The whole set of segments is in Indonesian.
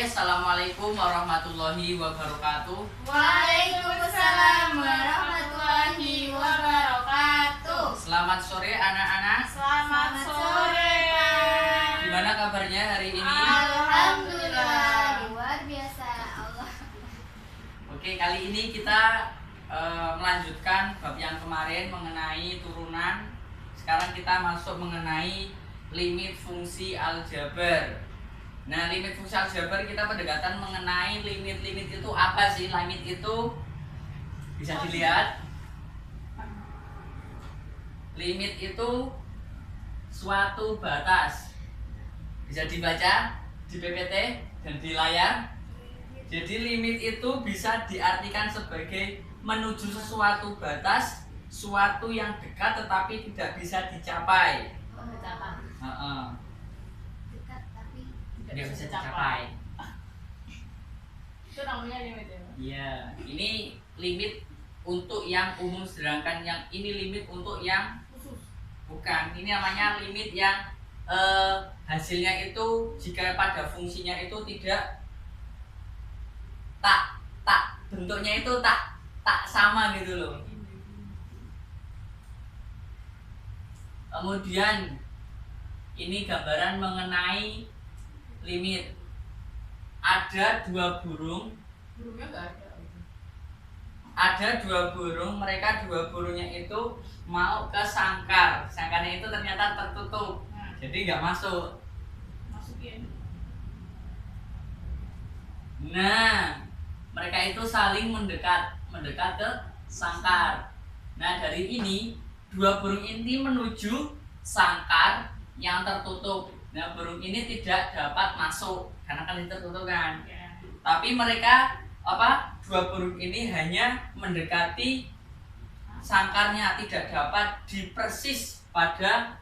Assalamualaikum warahmatullahi wabarakatuh. Waalaikumsalam warahmatullahi wabarakatuh. Selamat sore anak-anak. Selamat sore, Pak. Gimana kabarnya hari ini? Alhamdulillah, luar biasa Allah. Oke, kali ini kita melanjutkan bab yang kemarin mengenai turunan. Sekarang kita masuk mengenai limit fungsi aljabar. Nah, limit fungsi aljabar kita pendekatan mengenai limit-limit itu apa sih? Limit itu bisa dilihat. Limit itu suatu batas. Bisa dibaca di PPT dan di layar. Jadi limit itu bisa diartikan sebagai menuju sesuatu batas, suatu yang dekat tetapi tidak bisa dicapai. Dekat tapi Tidak bisa dicapai. Itu namanya limit ya, Pak? Iya, ini limit untuk yang umum, sedangkan yang ini limit untuk yang Khusus. bukan. Ini namanya limit yang hasilnya itu jika pada fungsinya itu tidak tak bentuknya itu tak sama gitu loh. Kemudian ini gambaran mengenai limit. Ada dua burung. Burungnya nggak ada. Ada dua burung, mereka dua burungnya itu mau ke sangkar. Sangkarnya itu ternyata tertutup, jadi nggak masuk. Masukin. Nah, mereka itu saling mendekat ke sangkar. Nah, dari ini dua burung ini menuju sangkar yang tertutup. Nah, burung ini tidak dapat masuk karena kan tertutup kan. Ya. Tapi mereka dua burung ini hanya mendekati sangkarnya, tidak dapat dipersis pada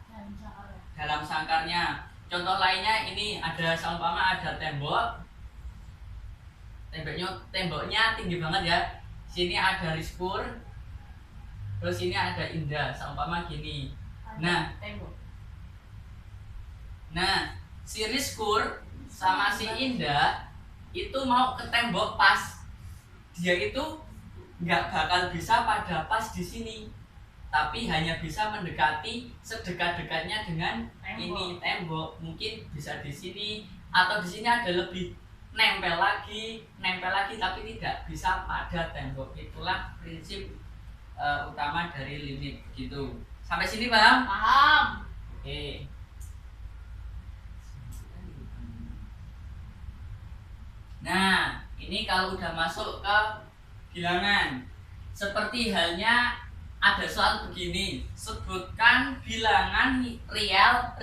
dalam sangkarnya. Contoh lainnya ini ada seumpama ada tembok. Temboknya tinggi banget ya. Sini ada Rizkur. Terus ini ada Indah, seumpama gini. Nah, si Rizkur sama si Indah itu mau ke tembok pas. Dia itu nggak bakal bisa pada pas di sini, tapi hanya bisa mendekati sedekat-dekatnya dengan ini tembok. Mungkin bisa di sini atau di sini ada lebih nempel lagi, tapi tidak bisa pada tembok. Itulah prinsip utama dari limit gitu. Sampai sini paham? Paham. Oke. Nah, ini kalau udah masuk ke bilangan, seperti halnya ada soal begini, sebutkan bilangan real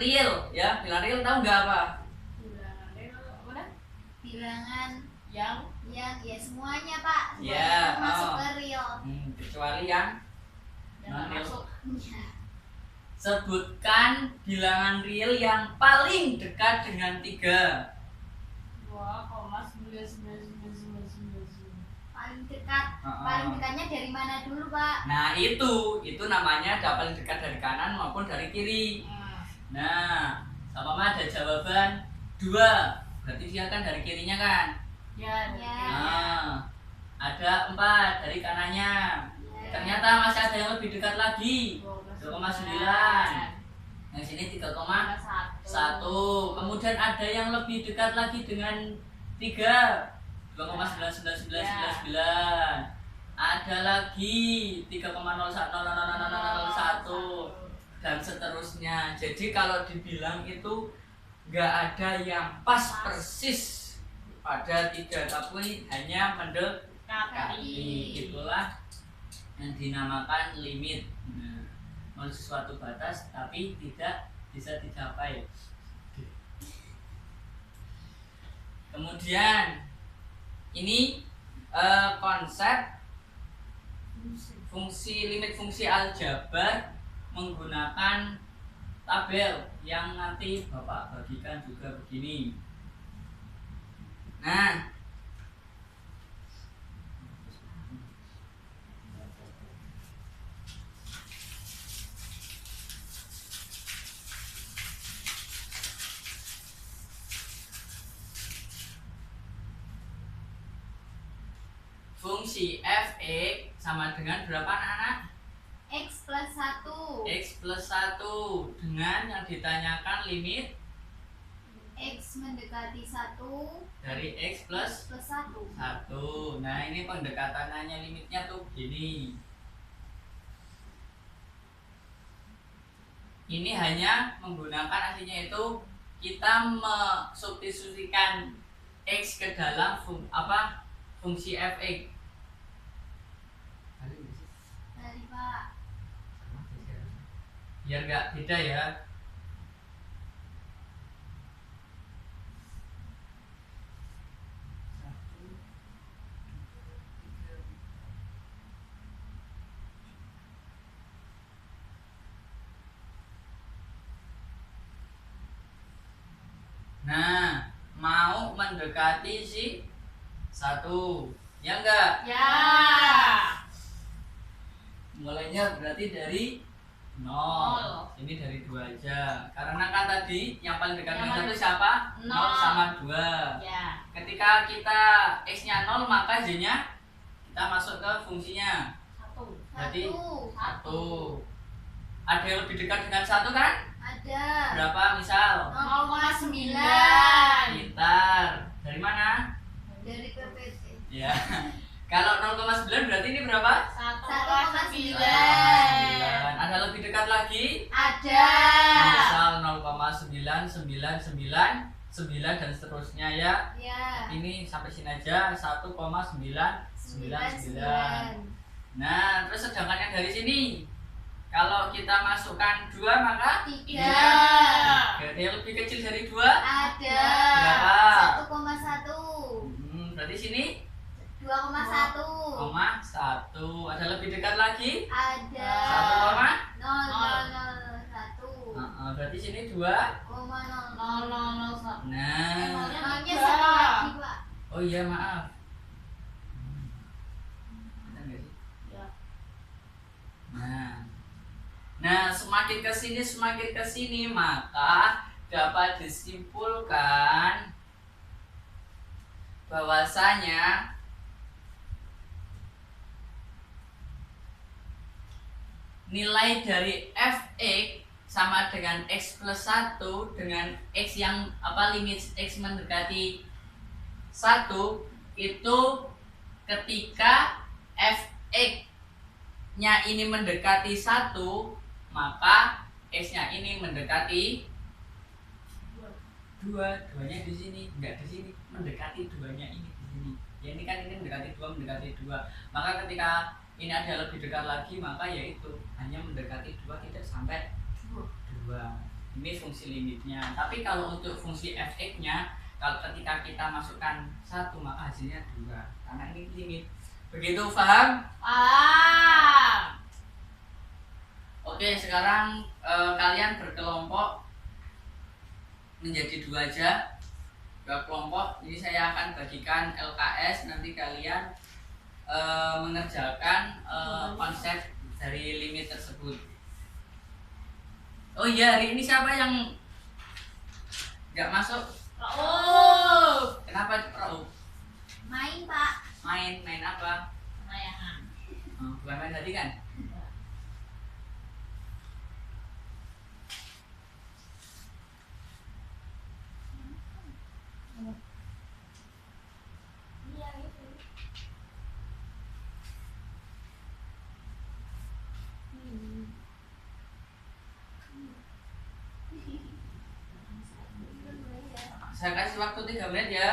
ya. Bilangan real tahu nggak apa? Bilangan real apa? Bilangan Yang ya semuanya Pak. Ya, Masuk ke real. Kecuali yang nggak masuk. Sebutkan bilangan real yang paling dekat dengan 3. 2,99999. Paling dekat. Paling dekatnya dari mana dulu Pak? Nah, itu namanya paling dekat dari kanan maupun dari kiri. Nah, sama ada jawaban 2, berarti dia kan dari kirinya kan. Ya. Nah, ada 4 dari kanannya. Ternyata masih ada yang lebih dekat lagi, 2,9. Yang sini 3,1. Kemudian ada yang lebih dekat lagi dengan 3, 2,99999. Ada lagi 3,010001 dan seterusnya. Jadi kalau dibilang itu nggak ada yang pas persis pada 3, tapi hanya mendekati. Itulah yang dinamakan limit. Menuju suatu batas tapi tidak bisa dicapai. Kemudian ini konsep limit fungsi aljabar menggunakan tabel yang nanti Bapak bagikan juga begini. Nah, fungsi f(x) sama dengan berapa anak-anak? X plus 1. X plus 1 dengan yang ditanyakan limit X mendekati 1 dari X plus 1. 1. Nah, ini pendekatannya limitnya tuh gini. Ini hanya menggunakan artinya itu kita mensubstitusikan X ke dalam fungsi f(x). Dari Pak. Biar nggak beda ya. Nah, mau mendekati si 1, ya enggak? Ya. Mulainya berarti dari 0. Nol. Ini dari 2 aja. Karena kan tadi yang paling dekat Yang dengan 1 paling- siapa? 0 Nol. sama 2. Ya. Ketika kita X-nya 0, maka Y-nya kita masuk ke fungsinya. 1. Berarti 1. 1. Ada yang lebih dekat dengan 1 kan? Ada. Berapa misal? 0,9. Pintar. Dari mana? Dari PPT. Ya. Kalau 0,9 berarti ini berapa? 1,9. Ada lebih dekat lagi? Ada. Misal 0,999 dan seterusnya ya. Ya. Ini sampai sini aja 1,999. Nah, terus sedangkan yang dari sini kalau kita masukkan 2 maka 3. Berarti yang lebih kecil dari 2 Ada. berapa? 1,1. Berarti sini 2,1. 0,1. Ada lebih dekat lagi? Ada. 1, 0,001. berarti sini 2. 0,001. Nah, Nolnya satu lagi, Pak. oh iya maaf. Benar nggak sih? Ya. Nah, semakin ke sini maka dapat disimpulkan bahwasanya nilai dari f(x) sama dengan X plus 1 dengan X yang limit X mendekati 1 itu ketika f(x) nya ini mendekati 1 maka X-nya ini mendekati 2. 2-nya di sini, enggak di sini, mendekati 2-nya ini di sini. Ya ini kan ini mendekati 2, mendekati 2. Maka ketika ini ada lebih dekat lagi maka yaitu hanya mendekati 2, tidak sampai 2. Ini fungsi limitnya. Tapi kalau untuk fungsi f(x)-nya kalau ketika kita masukkan 1 maka hasilnya 2 karena ini limit. Begitu paham? Oke, sekarang kalian berkelompok menjadi 2 aja. 2 kelompok. Ini saya akan bagikan LKS. Nanti kalian mengerjakan konsep dari limit tersebut. Oh iya, hari ini siapa yang nggak masuk? Rauf. Kenapa Rauf? Main, Pak. Main apa? Layangan. Bukan main tadi kan? Iya, itu. Saya kasih waktu 3 menit ya. Ya.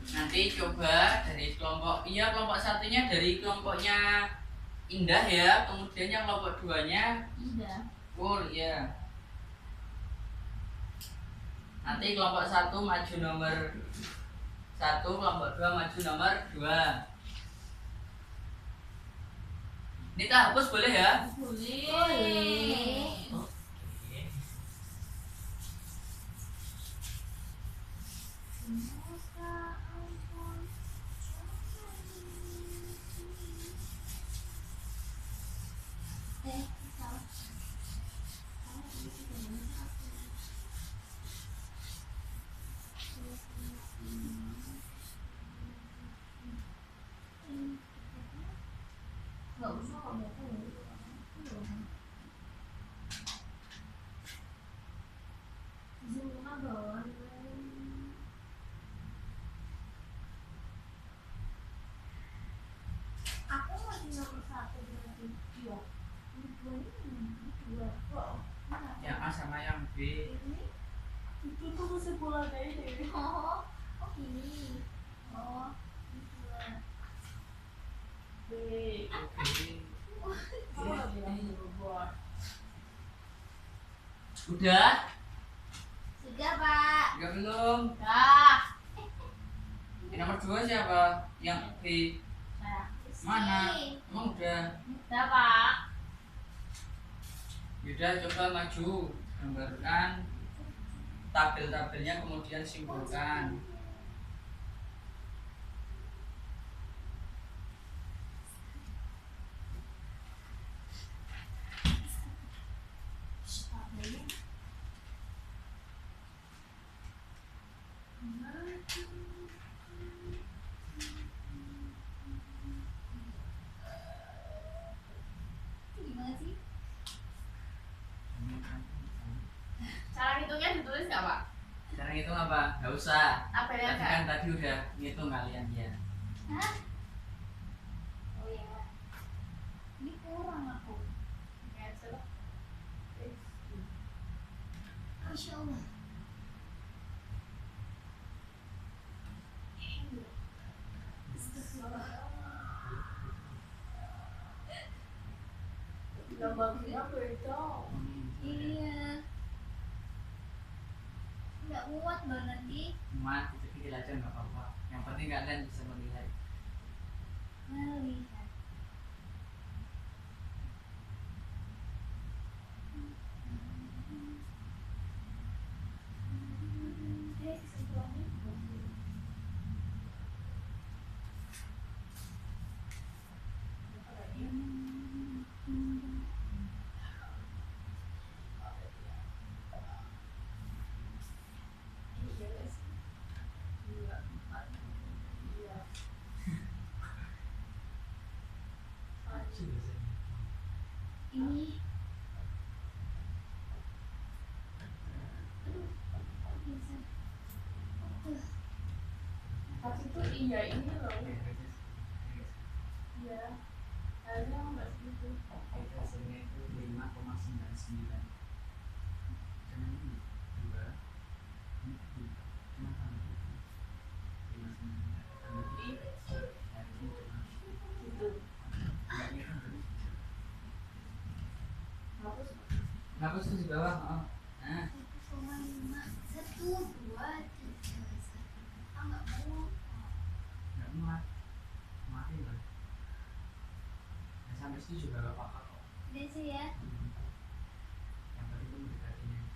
Nanti coba dari kelompok satunya dari kelompoknya Indah ya, kemudian yang kelompok 2-nya Indah. Pur ya. Nanti kelompok 1 maju nomor 1, kelompok 2 maju nomor 2. Nita hapus boleh ya? Boleh. Oke. Nggak usah kamu tuh. Zumba dong. Aku masih nomor 1 berarti. Iya. Ini dua ini dua. Oh, mana? Yang A sama yang B. Ini? Itu tuh kesimpulannya ini. Oh, oh ini. Oh, ini dua. B. Oke. Apa bilang berubah? Udah? Sudah, Pak. Enggak belum? Dah. Yang nomor 2 siapa? Yang B. Saya. Mana? Sini. Emang udah? Dah, Pak. Yaudah coba maju, gambarkan tabel-tabelnya kemudian simpulkan. Gimana sih? Cara hitungnya ditulis nggak, Pak? Cara ngitung apa? Gak usah. Tabelnya Tadi nggak? kan tadi udah ngitung kalian ya. Hah? Oh ya. Ini kurang aku. Ya, coba. Masya Allah. Gambarnya beda. Iya. Nggak muat loh nanti. Mat, itu kecil aja nggak apa-apa. Yang penting kalian bisa melihat. Melihat. Ini. Tapi itu iya ini loh. Iya. Harusnya nggak segitu. Hasilnya itu 5,99. Jangan ini 2. Ini 2. Kenapa? 5,99. Harusnya cuma Gitu. nggak ngitung tadi. Hapus. Hapus tuh di bawah. Oh. Nah, 1,5. 1, 2, 3, 1. Ah, nggak mau. nggak muat. Matiin lah. Nah, sampai situ juga gak apa-apa kok. Udah sih ya. Yang penting itu mendekatin aja.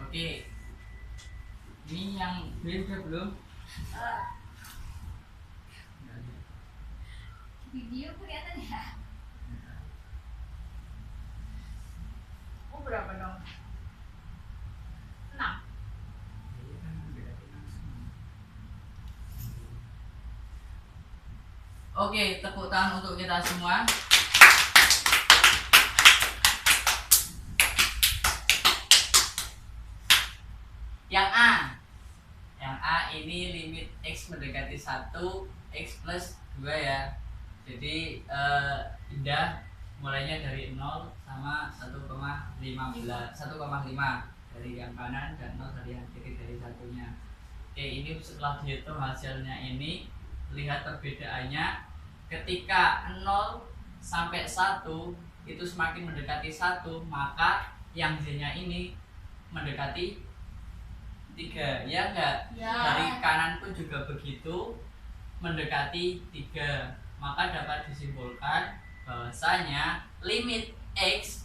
Oke. Ini yang B udah belum? Nggak ada. Video kelihatan ya. Oh, berapa dong? 6. Iya kan bedain langsung. Oke, tepuk tangan untuk kita semua. ini limit X mendekati 1 X plus 2 ya. Jadi Indah mulainya dari 0 sama 1,5 dari yang kanan dan 0 dari yang kiri dari satunya. Oke, ini setelah dihitung hasilnya ini, lihat perbedaannya ketika 0 sampai 1 itu semakin mendekati 1, maka yang Z-nya ini mendekati 3, ya enggak? Ya. Dari kanan pun juga begitu, mendekati 3. Maka dapat disimpulkan bahwasanya limit X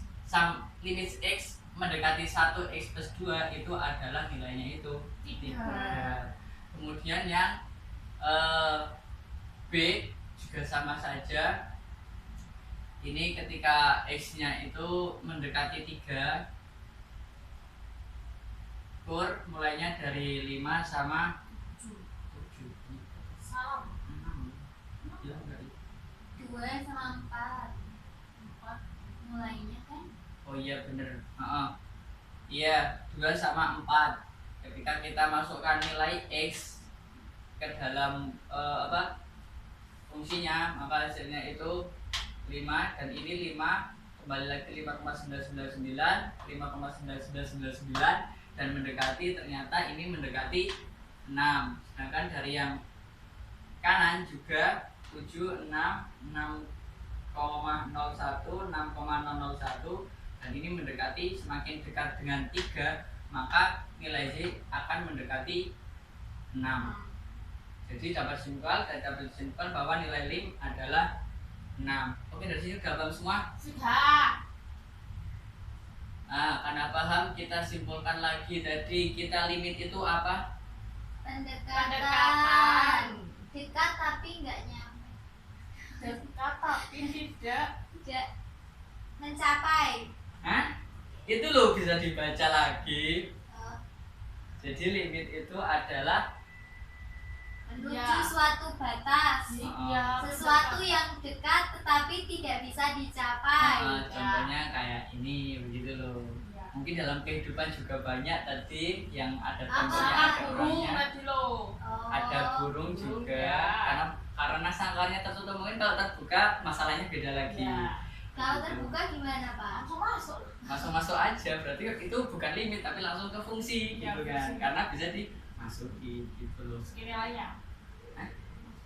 mendekati 1 X plus 2 itu adalah nilainya itu 3. Kemudian yang B juga sama saja. Ini ketika X-nya itu mendekati 3, kur mulainya dari 5 sama 7. Salam. 2 sama 4 mulainya kan. Oh iya bener. Iya, 2 sama 4. Ketika kita masukkan nilai X ke dalam fungsinya, maka hasilnya itu 5, dan ini 5 kembali lagi 5,999 dan mendekati, ternyata ini mendekati 6. Sedangkan dari yang kanan juga 7, 6, 6,01, 6,001, dan ini mendekati, semakin dekat dengan 3, maka nilai Z akan mendekati 6. Jadi dapat disimpulkan bahwa nilai lim adalah 6. Oke, dari sini sudah paham semua? Sudah. Nah, karena paham, kita simpulkan lagi. Tadi kita limit itu apa? Pendekatan. Dekat tapi nggak nyampe. Dekat tapi tidak. Tidak mencapai. Hah? Itu loh bisa dibaca lagi. Oh, Jadi limit itu adalah menuju Ya. suatu batas. Iya. Sesuatu yang dekat tetapi tidak bisa dicapai. contohnya kayak ini, begitu loh. Ya. Mungkin dalam kehidupan juga banyak tadi yang ada Apa? contohnya, Makan ada burung orangnya, tadi loh. Oh. ada burung juga. ya. Karena sangkarnya tertutup, mungkin kalau terbuka masalahnya beda lagi. Ya. Kalau terbuka gimana Pak? Langsung masuk. Masuk aja, berarti itu bukan limit tapi langsung ke fungsi Ya, gitu kan, fungsi. karena bisa dimasuki gitu loh. Segini lainnya. Hah?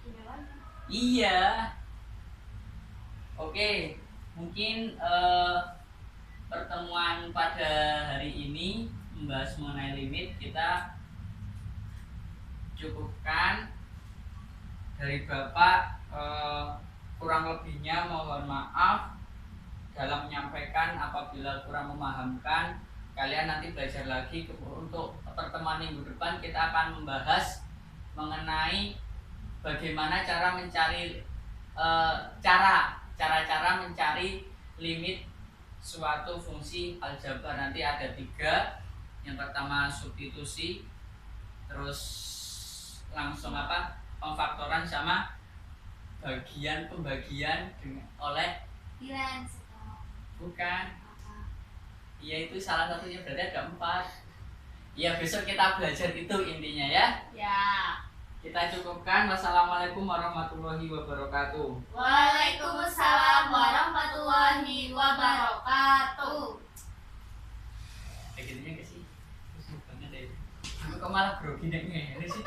Segini lainnya. Iya. Oke, mungkin pertemuan pada hari ini membahas mengenai limit kita cukupkan. Dari Bapak kurang lebihnya mohon maaf dalam menyampaikan. Apabila kurang memahamkan, kalian nanti belajar lagi. Untuk pertemuan minggu depan kita akan membahas mengenai bagaimana cara mencari cara mencari limit suatu fungsi aljabar. Nanti ada 3. Yang pertama substitusi, terus langsung pemfaktoran, sama pembagian oleh Bilan bukan. Iya, itu salah satunya, berarti ada 4. Ya, besok kita belajar itu intinya ya. Ya. Kita cukupkan. Wassalamualaikum warahmatullahi wabarakatuh. Waalaikumsalam warahmatullahi wabarakatuh. Kayak gitunya gak sih? Terus banget deh. Aku kok malah grogi nih. Ini sih